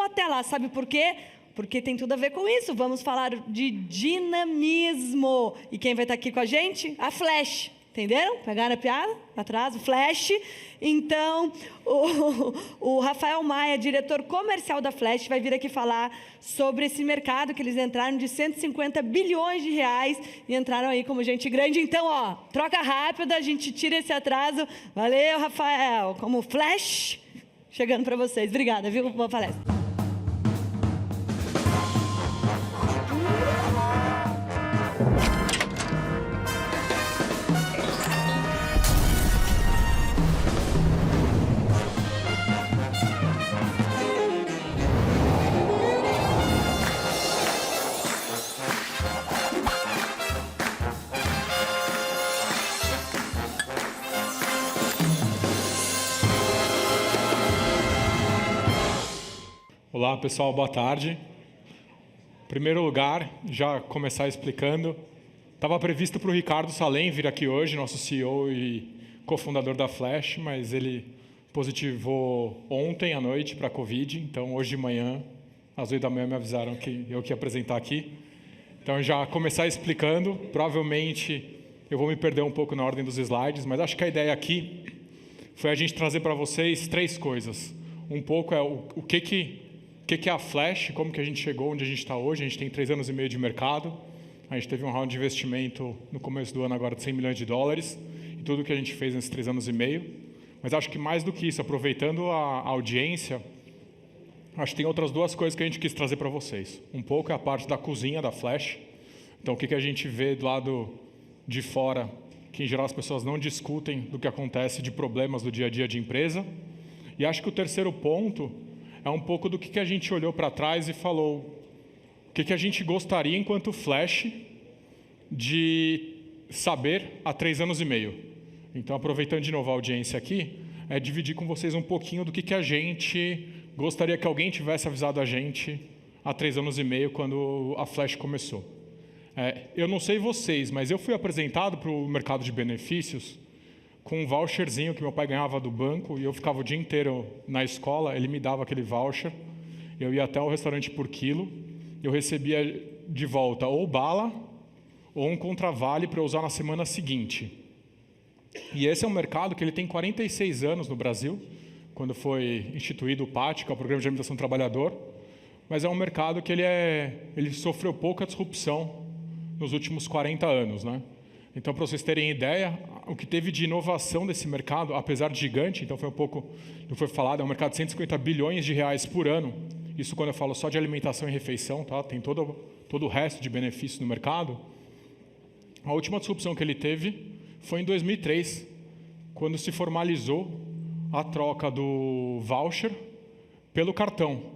até lá. Sabe por quê? Porque tem tudo a ver com isso. Vamos falar de dinamismo. E quem vai estar aqui com a gente? A Flash. Entenderam? Pegaram a piada? Atrás, o Flash. Então, o Rafael Maia, diretor comercial da Flash, vai vir aqui falar sobre esse mercado que eles entraram de 150 bilhões de reais e entraram aí como gente grande. Então, troca rápida, a gente tira esse atraso. Valeu, Rafael. Como Flash, chegando para vocês. Obrigada, viu? Boa palestra. Olá, pessoal, boa tarde. Em primeiro lugar, já começar explicando, estava previsto para o Ricardo Salem vir aqui hoje, nosso CEO e cofundador da Flash, mas ele positivou ontem à noite para a Covid, então hoje de manhã, às 8 da manhã, me avisaram que eu que ia apresentar aqui. Então, já começar explicando, provavelmente eu vou me perder um pouco na ordem dos slides, mas acho que a ideia aqui foi a gente trazer para vocês 3 coisas. Um pouco é o que é a Flash, como que a gente chegou onde a gente está hoje. A gente tem 3 anos e meio de mercado, a gente teve um round de investimento no começo do ano agora de 100 milhões de dólares, e tudo que a gente fez nesses 3 anos e meio. Mas acho que mais do que isso, aproveitando a audiência, acho que tem outras 2 coisas que a gente quis trazer para vocês. Um pouco é a parte da cozinha da Flash, então o que a gente vê do lado de fora, que em geral as pessoas não discutem do que acontece de problemas do dia a dia de empresa. E acho que o terceiro ponto é um pouco do que a gente olhou para trás e falou o que a gente gostaria, enquanto Flash, de saber há 3 anos e meio. Então, aproveitando de novo a audiência aqui, é dividir com vocês um pouquinho do que a gente gostaria que alguém tivesse avisado a gente há 3 anos e meio, quando a Flash começou. Eu não sei vocês, mas eu fui apresentado para o mercado de benefícios com um voucherzinho que meu pai ganhava do banco, e eu ficava o dia inteiro na escola, ele me dava aquele voucher, eu ia até o restaurante por quilo, eu recebia de volta ou bala ou um contravale para eu usar na semana seguinte. E esse é um mercado que ele tem 46 anos no Brasil, quando foi instituído o PAT, que é o Programa de Alimentação do Trabalhador, mas é um mercado que ele sofreu pouca disrupção nos últimos 40 anos, né? Então, para vocês terem ideia, o que teve de inovação desse mercado, apesar de gigante, então foi um pouco, não foi falado, é um mercado de 150 bilhões de reais por ano. Isso quando eu falo só de alimentação e refeição, tá? Tem todo o resto de benefícios no mercado. A última disrupção que ele teve foi em 2003, quando se formalizou a troca do voucher pelo cartão.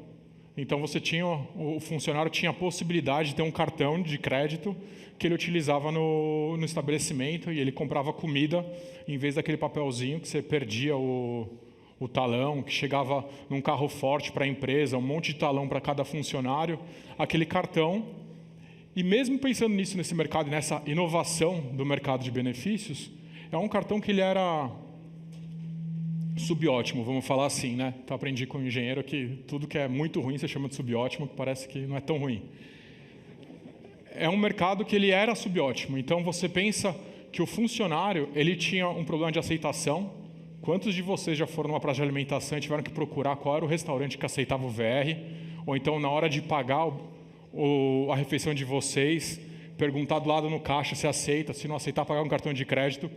Então, o funcionário tinha a possibilidade de ter um cartão de crédito que ele utilizava no estabelecimento, e ele comprava comida em vez daquele papelzinho que você perdia o talão, que chegava num carro forte para a empresa, um monte de talão para cada funcionário, aquele cartão. E mesmo pensando nisso, nesse mercado, nessa inovação do mercado de benefícios, é um cartão que ele era subótimo, vamos falar assim, né? Então, aprendi com um engenheiro que tudo que é muito ruim você chama de subótimo, que parece que não é tão ruim. É um mercado que ele era subótimo. Então, você pensa que o funcionário, ele tinha um problema de aceitação. Quantos de vocês já foram numa praça de alimentação e tiveram que procurar qual era o restaurante que aceitava o VR? Ou então, na hora de pagar a refeição de vocês, perguntar do lado no caixa se aceita, se não aceitar, pagar um cartão de crédito.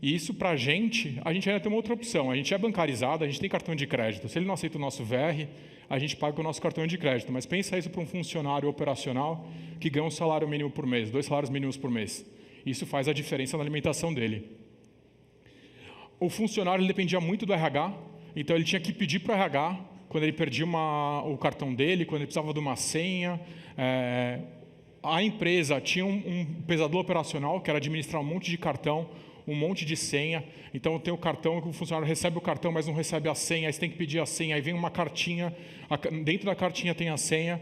E isso, para a gente ainda tem uma outra opção. A gente é bancarizado, a gente tem cartão de crédito. Se ele não aceita o nosso VR, a gente paga com o nosso cartão de crédito. Mas pensa isso para um funcionário operacional que ganha um salário mínimo por mês, 2 salários mínimos por mês. Isso faz a diferença na alimentação dele. O funcionário ele dependia muito do RH, então ele tinha que pedir para o RH quando ele perdia o cartão dele, quando ele precisava de uma senha. A empresa tinha um pesadelo operacional, que era administrar um monte de cartão, um monte de senha. Então tem o cartão, o funcionário recebe o cartão, mas não recebe a senha, aí você tem que pedir a senha, aí vem uma cartinha, dentro da cartinha tem a senha.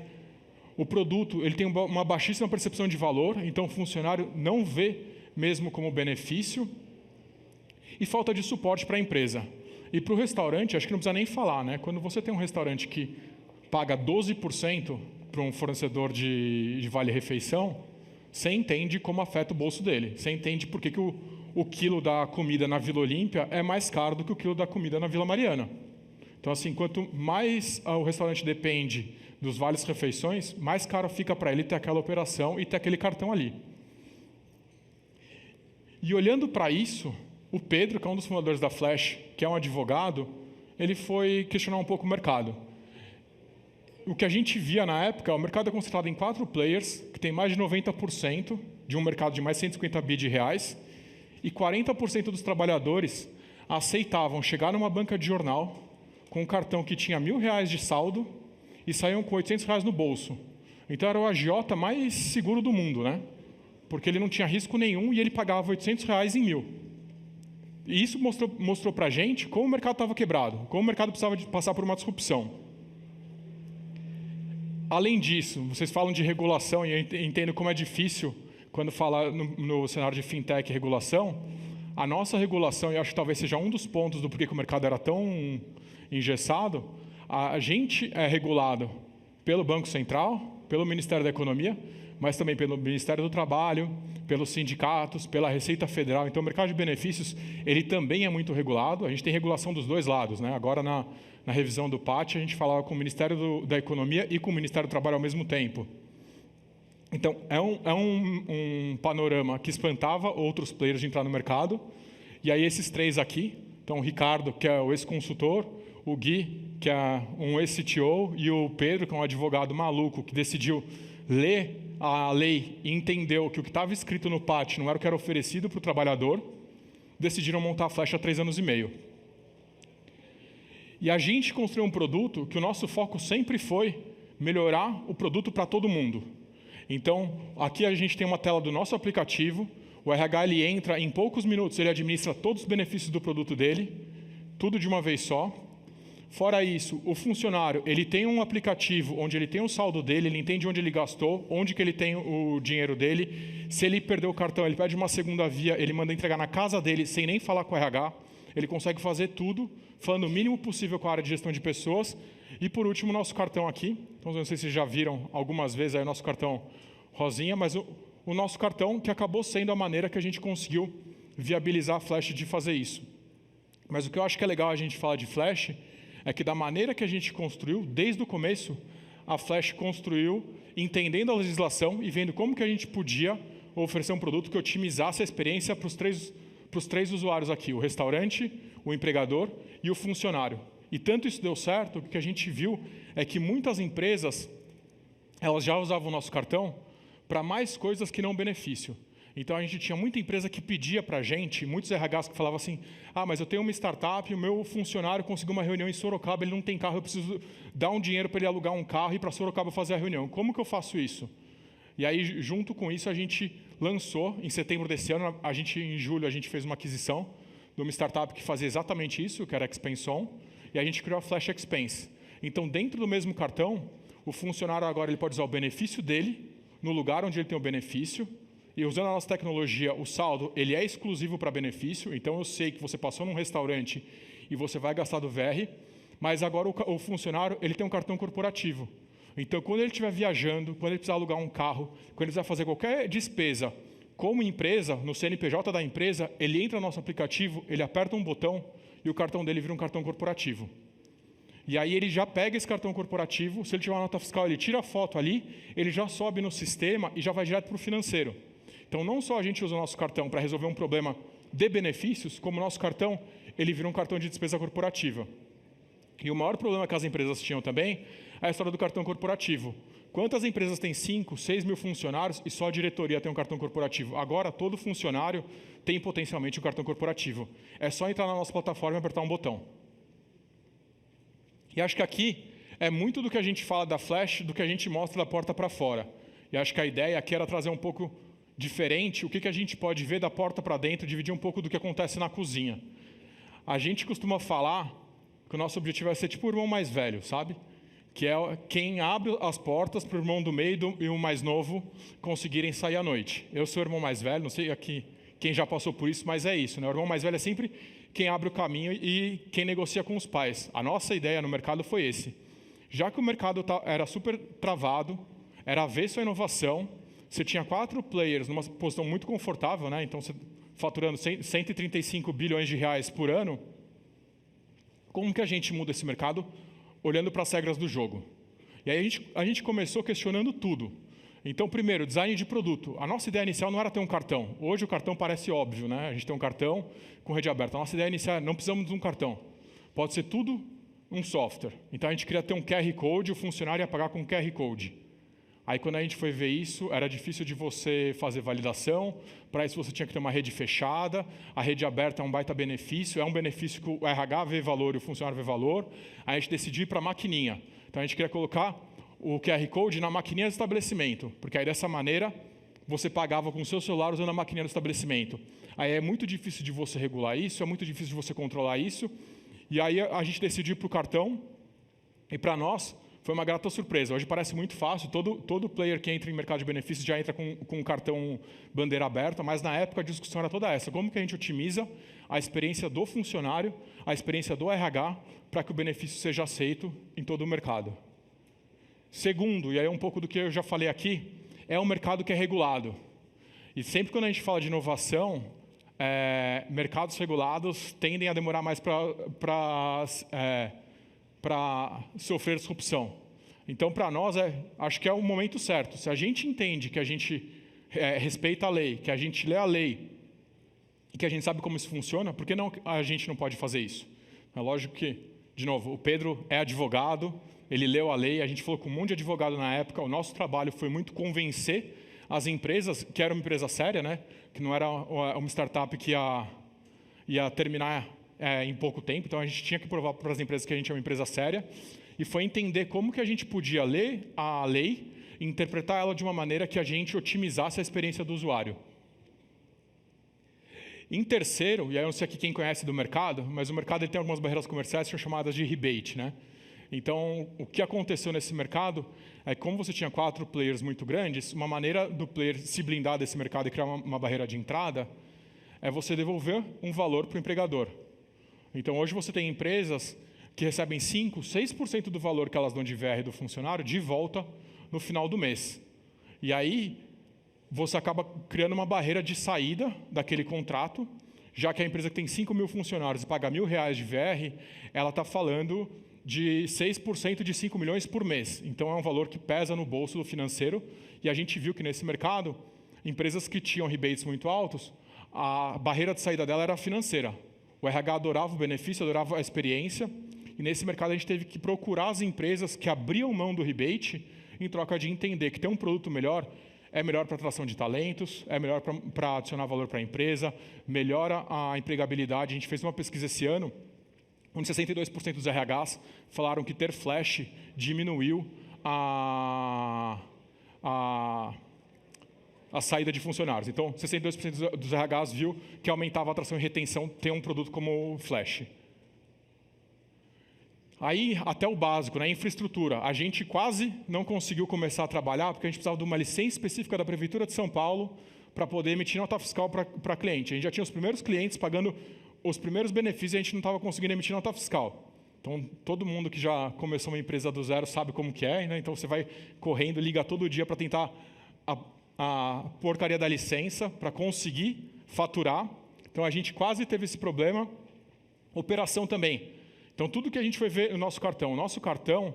O produto ele tem uma baixíssima percepção de valor, então o funcionário não vê mesmo como benefício, e falta de suporte para a empresa. E para o restaurante, acho que não precisa nem falar, né? Quando você tem um restaurante que paga 12% para um fornecedor de vale-refeição, você entende como afeta o bolso dele. Você entende por que o quilo da comida na Vila Olímpia é mais caro do que o quilo da comida na Vila Mariana. Então, assim, quanto mais o restaurante depende dos vales-refeições, mais caro fica para ele ter aquela operação e ter aquele cartão ali. E olhando para isso, o Pedro, que é um dos fundadores da Flash, que é um advogado, ele foi questionar um pouco o mercado. O que a gente via na época, o mercado é concentrado em 4 players, que tem mais de 90% de um mercado de mais de 150 bi de reais, e 40% dos trabalhadores aceitavam chegar numa banca de jornal com um cartão que tinha R$1.000 de saldo e saíam com R$800 no bolso. Então era o agiota mais seguro do mundo, né? Porque ele não tinha risco nenhum e ele pagava R$800 em 1.000. E isso mostrou para a gente como o mercado estava quebrado, como o mercado precisava de passar por uma disrupção. Além disso, vocês falam de regulação, e eu entendo como é difícil, quando fala no cenário de fintech e regulação, a nossa regulação, e acho que talvez seja um dos pontos do porquê que o mercado era tão engessado, a gente é regulado pelo Banco Central, pelo Ministério da Economia, mas também pelo Ministério do Trabalho, pelos sindicatos, pela Receita Federal. Então, o mercado de benefícios, ele também é muito regulado. A gente tem regulação dos dois lados, né? Agora, na revisão do PAT, a gente falava com o Ministério da Economia e com o Ministério do Trabalho ao mesmo tempo. Então, é um panorama que espantava outros players de entrar no mercado. E aí, esses 3 aqui, então, o Ricardo, que é o ex-consultor, o Gui, que é um ex-CTO, e o Pedro, que é um advogado maluco, que decidiu ler a lei e entendeu que o que estava escrito no PAT não era o que era oferecido para o trabalhador, decidiram montar a Flash há 3 anos e meio. E a gente construiu um produto que o nosso foco sempre foi melhorar o produto para todo mundo. Então, aqui a gente tem uma tela do nosso aplicativo, o RH ele entra, em poucos minutos ele administra todos os benefícios do produto dele, tudo de uma vez só. Fora isso, o funcionário, ele tem um aplicativo onde ele tem o saldo dele, ele entende onde ele gastou, onde que ele tem o dinheiro dele. Se ele perdeu o cartão, ele pede uma segunda via, ele manda entregar na casa dele, sem nem falar com o RH. Ele consegue fazer tudo, falando o mínimo possível com a área de gestão de pessoas. E, por último, o nosso cartão aqui. Então, não sei se vocês já viram algumas vezes aí o nosso cartão rosinha, mas o nosso cartão que acabou sendo a maneira que a gente conseguiu viabilizar a Flash de fazer isso. Mas o que eu acho que é legal a gente falar de Flash é que da maneira que a gente construiu, desde o começo, a Flash construiu entendendo a legislação e vendo como que a gente podia oferecer um produto que otimizasse a experiência para os três usuários aqui, o restaurante, o empregador e o funcionário. E tanto isso deu certo, que o que a gente viu é que muitas empresas, elas já usavam o nosso cartão para mais coisas que não benefício. Então, a gente tinha muita empresa que pedia para a gente, muitos RHs que falavam assim, mas eu tenho uma startup, o meu funcionário conseguiu uma reunião em Sorocaba, ele não tem carro, eu preciso dar um dinheiro para ele alugar um carro e ir para Sorocaba fazer a reunião. Como que eu faço isso? E aí, junto com isso, a gente lançou, em setembro desse ano, em julho, a gente fez uma aquisição de uma startup que fazia exatamente isso, que era a Expenson, e a gente criou a Flash Expense. Então, dentro do mesmo cartão, o funcionário agora ele pode usar o benefício dele, no lugar onde ele tem o benefício, e usando a nossa tecnologia, o saldo ele é exclusivo para benefício, então eu sei que você passou num restaurante e você vai gastar do VR, mas agora o funcionário ele tem um cartão corporativo. Então, quando ele estiver viajando, quando ele precisar alugar um carro, quando ele precisar fazer qualquer despesa como empresa, no CNPJ da empresa, ele entra no nosso aplicativo, ele aperta um botão e o cartão dele vira um cartão corporativo. E aí ele já pega esse cartão corporativo, se ele tiver uma nota fiscal, ele tira a foto ali, ele já sobe no sistema e já vai direto para o financeiro. Então, não só a gente usa o nosso cartão para resolver um problema de benefícios, como o nosso cartão, ele vira um cartão de despesa corporativa. E o maior problema que as empresas tinham também é a história do cartão corporativo. Quantas empresas têm 5, 6 mil funcionários e só a diretoria tem um cartão corporativo? Agora, todo funcionário tem potencialmente um cartão corporativo. É só entrar na nossa plataforma e apertar um botão. E acho que aqui é muito do que a gente fala da Flash, do que a gente mostra da porta para fora. E acho que a ideia aqui era trazer um pouco diferente o que a gente pode ver da porta para dentro, dividir um pouco do que acontece na cozinha. A gente costuma falar que o nosso objetivo é ser tipo o irmão mais velho, sabe? Que é quem abre as portas para o irmão do meio e o mais novo conseguirem sair à noite. Eu sou o irmão mais velho, não sei aqui quem já passou por isso, mas é isso, né? O irmão mais velho é sempre quem abre o caminho e quem negocia com os pais. A nossa ideia no mercado foi esse. Já que o mercado era super travado, era avesso à inovação, você tinha 4 players numa posição muito confortável, né? Então, você faturando 135 bilhões de reais por ano, como que a gente muda esse mercado? Olhando para as regras do jogo. E aí a gente começou questionando tudo. Então, primeiro, design de produto. A nossa ideia inicial não era ter um cartão. Hoje o cartão parece óbvio, né? A gente tem um cartão com rede aberta. A nossa ideia inicial é não precisamos de um cartão. Pode ser tudo um software. Então, a gente queria ter um QR Code, o funcionário ia pagar com QR Code. Aí, quando a gente foi ver isso, era difícil de você fazer validação. Para isso, você tinha que ter uma rede fechada. A rede aberta é um baita benefício. É um benefício que o RH vê valor e o funcionário vê valor. Aí, a gente decidiu ir para a maquininha. Então, a gente queria colocar o QR Code na maquininha do estabelecimento, porque aí dessa maneira você pagava com o seu celular usando a maquininha do estabelecimento. Aí é muito difícil de você regular isso, é muito difícil de você controlar isso, e aí a gente decidiu para o cartão, e para nós foi uma grata surpresa. Hoje parece muito fácil, todo player que entra em mercado de benefícios já entra com um cartão bandeira aberta, mas na época a discussão era toda essa, como que a gente otimiza a experiência do funcionário, a experiência do RH, para que o benefício seja aceito em todo o mercado. Segundo, e aí é um pouco do que eu já falei aqui, é um mercado que é regulado. E sempre quando a gente fala de inovação, mercados regulados tendem a demorar mais para sofrer disrupção. Então, para nós, acho que é o momento certo. Se a gente entende que a gente respeita a lei, que a gente lê a lei, e que a gente sabe como isso funciona, por que não, a gente não pode fazer isso? É lógico que, de novo, o Pedro é advogado, ele leu a lei, a gente falou com um monte de advogado na época, o nosso trabalho foi muito convencer as empresas, que era uma empresa séria, né? Que não era uma startup que ia terminar em pouco tempo, então a gente tinha que provar para as empresas que a gente é uma empresa séria, e foi entender como que a gente podia ler a lei e interpretar ela de uma maneira que a gente otimizasse a experiência do usuário. Em terceiro, e aí eu não sei aqui quem conhece do mercado, mas o mercado ele tem algumas barreiras comerciais que são chamadas de rebate, né? Então, o que aconteceu nesse mercado é que, como você tinha 4 players muito grandes, uma maneira do player se blindar desse mercado e criar uma barreira de entrada é você devolver um valor para o empregador. Então, hoje você tem empresas que recebem 5%, 6% do valor que elas dão de VR do funcionário de volta no final do mês. E aí, você acaba criando uma barreira de saída daquele contrato, já que a empresa que tem 5 mil funcionários e paga R$1.000 de VR, ela está falando de 6% de 5 milhões por mês. Então, é um valor que pesa no bolso do financeiro. E a gente viu que, nesse mercado, empresas que tinham rebates muito altos, a barreira de saída dela era financeira. O RH adorava o benefício, adorava a experiência. E, nesse mercado, a gente teve que procurar as empresas que abriam mão do rebate em troca de entender que ter um produto melhor é melhor para a atração de talentos, é melhor para adicionar valor para a empresa, melhora a empregabilidade. A gente fez uma pesquisa esse ano, onde 62% dos RHs falaram que ter flash diminuiu a saída de funcionários. Então, 62% dos RHs viu que aumentava a atração e retenção ter um produto como o flash. Aí, até o básico, né, infraestrutura. A gente quase não conseguiu começar a trabalhar porque a gente precisava de uma licença específica da Prefeitura de São Paulo para poder emitir nota fiscal para cliente. A gente já tinha os primeiros clientes pagando os primeiros benefícios e a gente não estava conseguindo emitir nota fiscal. Então, todo mundo que já começou uma empresa do zero sabe como que é, né? Então, você vai correndo, liga todo dia para tentar a porcaria da licença para conseguir faturar. Então, a gente quase teve esse problema. Operação também. Então, tudo que a gente foi ver no nosso cartão. O nosso cartão,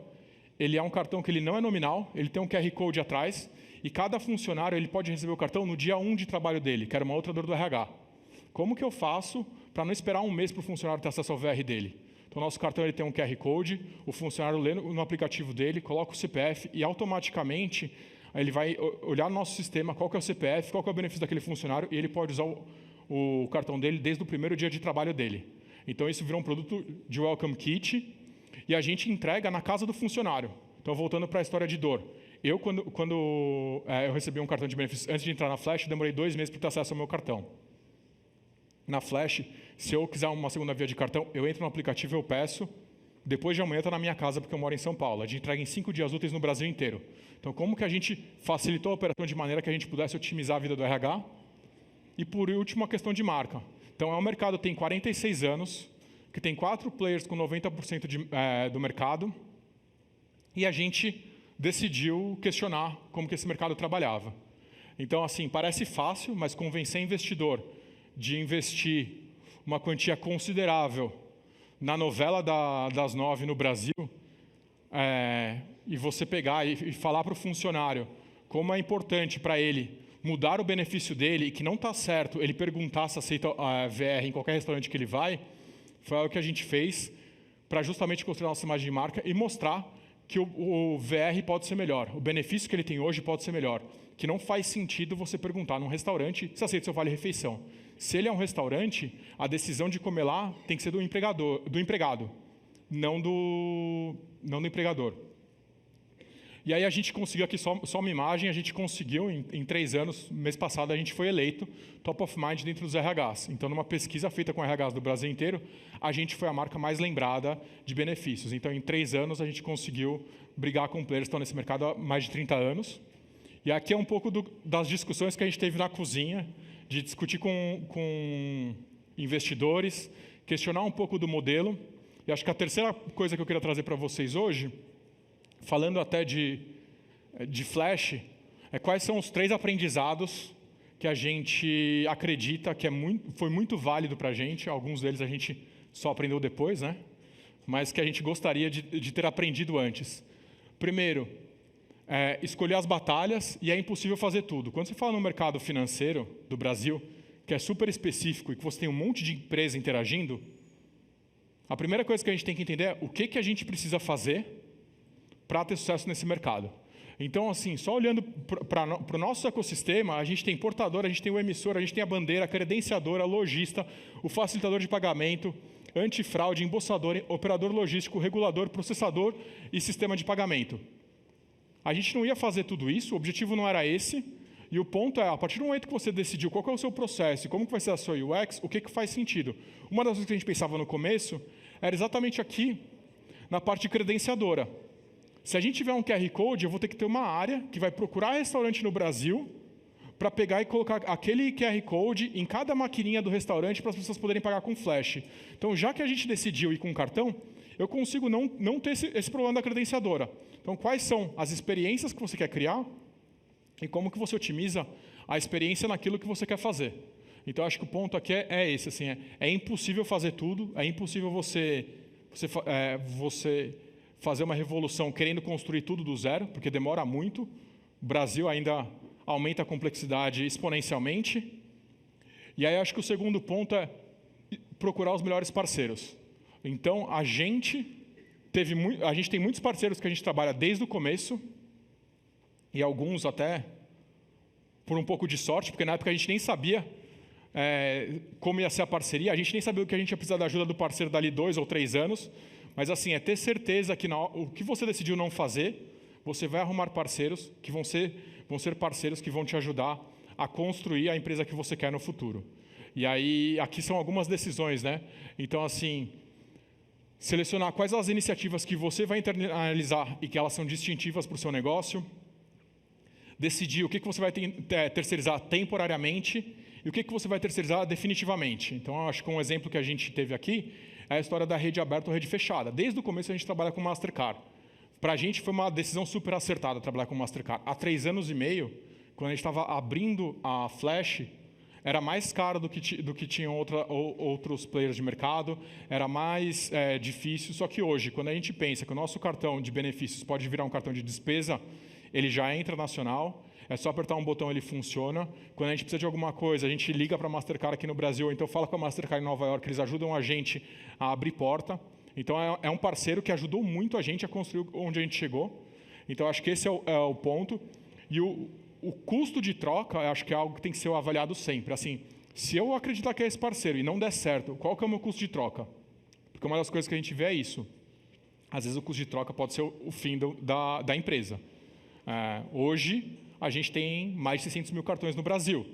ele é um cartão que ele não é nominal, ele tem um QR Code atrás, e cada funcionário ele pode receber o cartão no dia 1 de trabalho dele, que era uma outra dor do RH. Como que eu faço para não esperar um mês para o funcionário ter acesso ao VR dele? Então, o nosso cartão ele tem um QR Code, o funcionário lê no aplicativo dele, coloca o CPF e automaticamente ele vai olhar no nosso sistema qual que é o CPF, qual que é o benefício daquele funcionário, e ele pode usar o cartão dele desde o primeiro dia de trabalho dele. Então, isso virou um produto de Welcome Kit e a gente entrega na casa do funcionário. Então, voltando para a história de dor. Eu, quando eu recebi um cartão de benefícios, antes de entrar na Flash, eu demorei 2 meses para ter acesso ao meu cartão. Na Flash, se eu quiser uma segunda via de cartão, eu entro no aplicativo e eu peço. Depois de amanhã, está na minha casa, porque eu moro em São Paulo. A gente entrega em 5 dias úteis no Brasil inteiro. Então, como que a gente facilitou a operação de maneira que a gente pudesse otimizar a vida do RH? E, por último, a questão de marca. Então, é um mercado que tem 46 anos, que tem 4 players com 90% do mercado, E a gente decidiu questionar como que esse mercado trabalhava. Então, assim, parece fácil, mas convencer investidor de investir uma quantia considerável na novela das 9 no Brasil, e você pegar e falar para o funcionário como é importante para ele mudar o benefício dele e que não está certo ele perguntar se aceita a VR em qualquer restaurante que ele vai, foi algo que a gente fez para justamente construir a nossa imagem de marca e mostrar que o VR pode ser melhor, o benefício que ele tem hoje pode ser melhor, que não faz sentido você perguntar num restaurante se aceita seu vale-refeição. Se ele é um restaurante, a decisão de comer lá tem que ser do empregado, não do empregador. E aí a gente conseguiu aqui só uma imagem, a gente conseguiu em 3 anos, mês passado a gente foi eleito Top of Mind dentro dos RHs. Então, numa pesquisa feita com RHs do Brasil inteiro, a gente foi a marca mais lembrada de benefícios. Então, em 3 anos, a gente conseguiu brigar com players que estão nesse mercado há mais de 30 anos. E aqui é um pouco das discussões que a gente teve na cozinha, de discutir com investidores, questionar um pouco do modelo. E acho que a terceira coisa que eu queria trazer para vocês hoje, falando até de Flash, quais são os 3 aprendizados que a gente acredita que foi muito válido para a gente. Alguns deles a gente só aprendeu depois, né? Mas que a gente gostaria de ter aprendido antes. Primeiro, escolher as batalhas, e é impossível fazer tudo. Quando você fala no mercado financeiro do Brasil, que é super específico e que você tem um monte de empresa interagindo, a primeira coisa que a gente tem que entender é o que a gente precisa fazer para ter sucesso nesse mercado. Então, assim, só olhando para o nosso ecossistema, a gente tem importador, a gente tem o emissor, a gente tem a bandeira, a credenciadora, lojista, o facilitador de pagamento, antifraude, embolsador, operador logístico, regulador, processador e sistema de pagamento. A gente não ia fazer tudo isso, o objetivo não era esse, e o ponto é, a partir do momento que você decidiu qual é o seu processo e como que vai ser a sua UX, o que faz sentido. Uma das coisas que a gente pensava no começo era exatamente aqui, na parte credenciadora. Se a gente tiver um QR Code, eu vou ter que ter uma área que vai procurar restaurante no Brasil para pegar e colocar aquele QR Code em cada maquininha do restaurante para as pessoas poderem pagar com flash. Então, já que a gente decidiu ir com cartão, eu consigo não ter esse problema da credenciadora. Então, quais são as experiências que você quer criar e como que você otimiza a experiência naquilo que você quer fazer. Então, acho que o ponto aqui é esse. Assim, é impossível fazer tudo, é impossível você fazer uma revolução querendo construir tudo do zero, porque demora muito. O Brasil ainda aumenta a complexidade exponencialmente. E aí acho que o segundo ponto é procurar os melhores parceiros. Então, a gente tem muitos parceiros que a gente trabalha desde o começo, e alguns até por um pouco de sorte, porque na época a gente nem sabia como ia ser a parceria, a gente nem sabia o que a gente ia precisar da ajuda do parceiro dali 2 ou 3 anos, mas assim, é ter certeza que o que você decidiu não fazer, você vai arrumar parceiros que vão ser parceiros que vão te ajudar a construir a empresa que você quer no futuro. E aí, aqui são algumas decisões, né? Então, assim, selecionar quais as iniciativas que você vai internalizar e que elas são distintivas para o seu negócio, decidir o que você vai terceirizar temporariamente e o que você vai terceirizar definitivamente. Então, acho que um exemplo que a gente teve aqui é a história da rede aberta ou rede fechada. Desde o começo a gente trabalha com Mastercard. Para a gente foi uma decisão super acertada trabalhar com Mastercard. Há 3 anos e meio, quando a gente estava abrindo a Flash, era mais caro do que tinham outros players de mercado, era mais difícil. Só que hoje, quando a gente pensa que o nosso cartão de benefícios pode virar um cartão de despesa, ele já é internacional, é só apertar um botão, ele funciona. Quando a gente precisa de alguma coisa, a gente liga para a Mastercard aqui no Brasil, ou então fala com a Mastercard em Nova York, eles ajudam a gente a abrir porta. Então, é um parceiro que ajudou muito a gente a construir onde a gente chegou. Então, acho que esse é o ponto. E o custo de troca, acho que é algo que tem que ser avaliado sempre. Assim, se eu acreditar que é esse parceiro e não der certo, qual que é o meu custo de troca? Porque uma das coisas que a gente vê é isso. Às vezes, o custo de troca pode ser o fim da empresa. Hoje, a gente tem mais de 600 mil cartões no Brasil.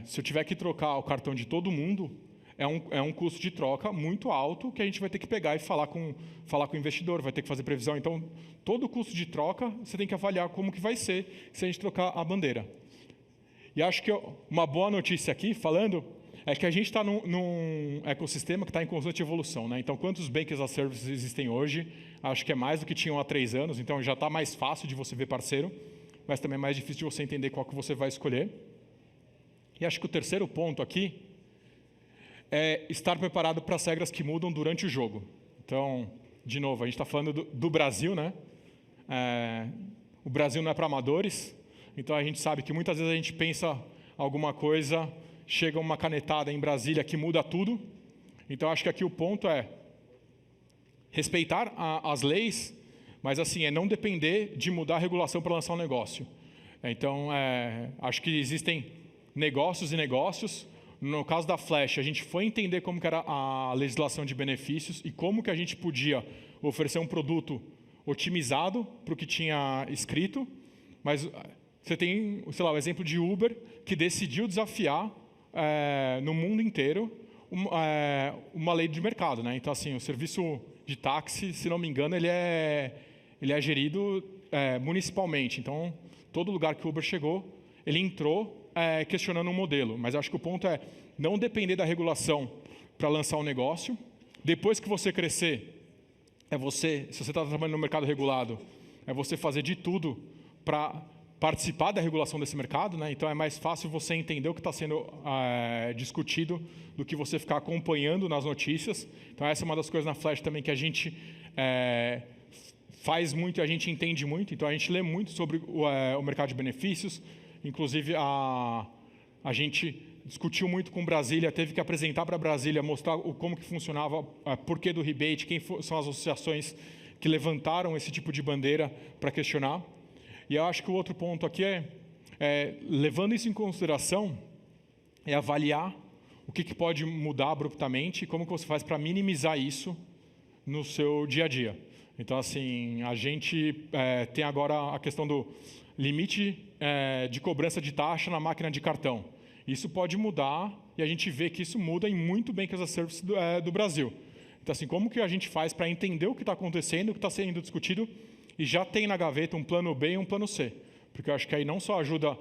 Se eu tiver que trocar o cartão de todo mundo, é um custo de troca muito alto que a gente vai ter que pegar e falar com o investidor, vai ter que fazer previsão. Então, todo o custo de troca, você tem que avaliar como que vai ser se a gente trocar a bandeira. E acho que uma boa notícia aqui, falando, é que a gente está num ecossistema que está em constante evolução, né? Então, quantos Bank as a Service existem hoje? Acho que é mais do que tinham há 3 anos, então já está mais fácil de você ver parceiro, mas também é mais difícil de você entender qual que você vai escolher. E acho que o terceiro ponto aqui é estar preparado para as regras que mudam durante o jogo. Então, de novo, a gente está falando do Brasil, né? O Brasil não é para amadores, então a gente sabe que muitas vezes a gente pensa alguma coisa, chega uma canetada em Brasília que muda tudo. Então, acho que aqui o ponto é respeitar as leis, mas assim, é não depender de mudar a regulação para lançar um negócio. Então, acho que existem negócios e negócios. No caso da Flash, a gente foi entender como que era a legislação de benefícios e como que a gente podia oferecer um produto otimizado para o que tinha escrito, mas você tem, sei lá, o exemplo de Uber, que decidiu desafiar no mundo inteiro uma lei de mercado, né? Então, assim, o serviço de táxi, se não me engano, ele é gerido municipalmente. Então, todo lugar que o Uber chegou, ele entrou questionando um modelo. Mas acho que o ponto é não depender da regulação para lançar um negócio. Depois que você crescer, se você está trabalhando no mercado regulado, é você fazer de tudo para participar da regulação desse mercado, né? Então é mais fácil você entender o que está sendo discutido do que você ficar acompanhando nas notícias. Então essa é uma das coisas na Flash também que a gente faz muito e a gente entende muito. Então a gente lê muito sobre o mercado de benefícios. Inclusive a gente discutiu muito com Brasília, teve que apresentar para Brasília, mostrar como que funcionava, porquê do rebate, quem são as associações que levantaram esse tipo de bandeira para questionar. E eu acho que o outro ponto aqui levando isso em consideração, é avaliar o que pode mudar abruptamente e como que você faz para minimizar isso no seu dia a dia. Então, assim, a gente tem agora a questão do limite de cobrança de taxa na máquina de cartão. Isso pode mudar e a gente vê que isso muda em muito Bank as a Service do Brasil. Então, assim, como que a gente faz para entender o que está acontecendo, o que está sendo discutido e já tem na gaveta um plano B e um plano C? Porque eu acho que aí não só ajuda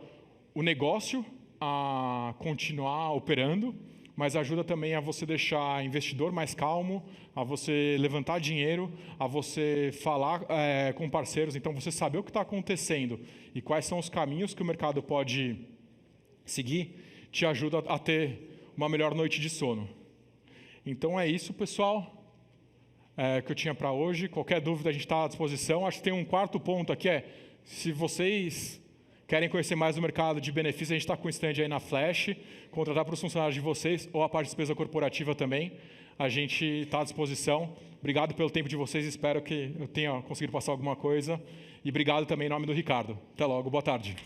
o negócio a continuar operando, mas ajuda também a você deixar investidor mais calmo, a você levantar dinheiro, a você falar com parceiros. Então, você saber o que está acontecendo e quais são os caminhos que o mercado pode seguir, te ajuda a ter uma melhor noite de sono. Então, é isso, pessoal, que eu tinha para hoje. Qualquer dúvida, a gente está à disposição. Acho que tem um quarto ponto aqui, se vocês querem conhecer mais o mercado de benefícios, a gente está com o stand aí na Flash, contratar para os funcionários de vocês, ou a parte de despesa corporativa também. A gente está à disposição. Obrigado pelo tempo de vocês, espero que eu tenha conseguido passar alguma coisa. E obrigado também em nome do Ricardo. Até logo, boa tarde.